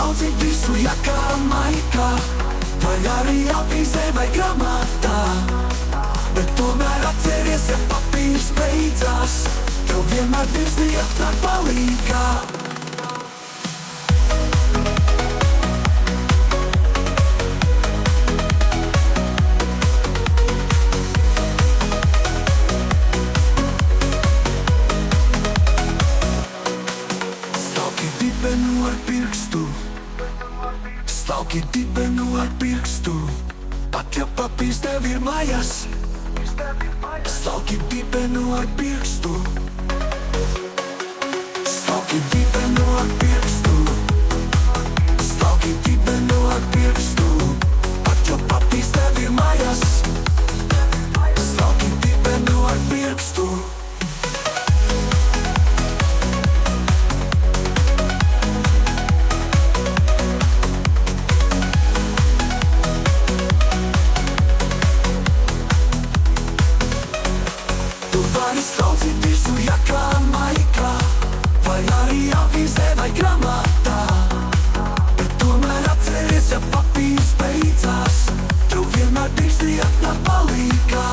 daudzi visu jākā maikā, vai arī avīzē vai grāmatā. Bet tomēr atceries, ja papīrs beidzās, tev vienmēr dirzī atnāk palīgā. Dibenu ar pirkstu, slauki dibenu ar pirkstu. Pat ja papīrs tev ir mājās, slauki dibenu ar pirkstu. Slauki dibenu ar pirkstu, slauki dibenu ar pirkstu. Pat ja papīrs tev ir mājās, slauki dibenu ar pirkstu. Vari slaucīt visu jākā maikā, vai arī avīzē vai grāmatā. Bet tomēr atceries, ja papīrs beidzās, tev vienmēr dirzī atnāk palīgā.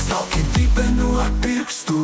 Slauki dibenu ar pirkstu.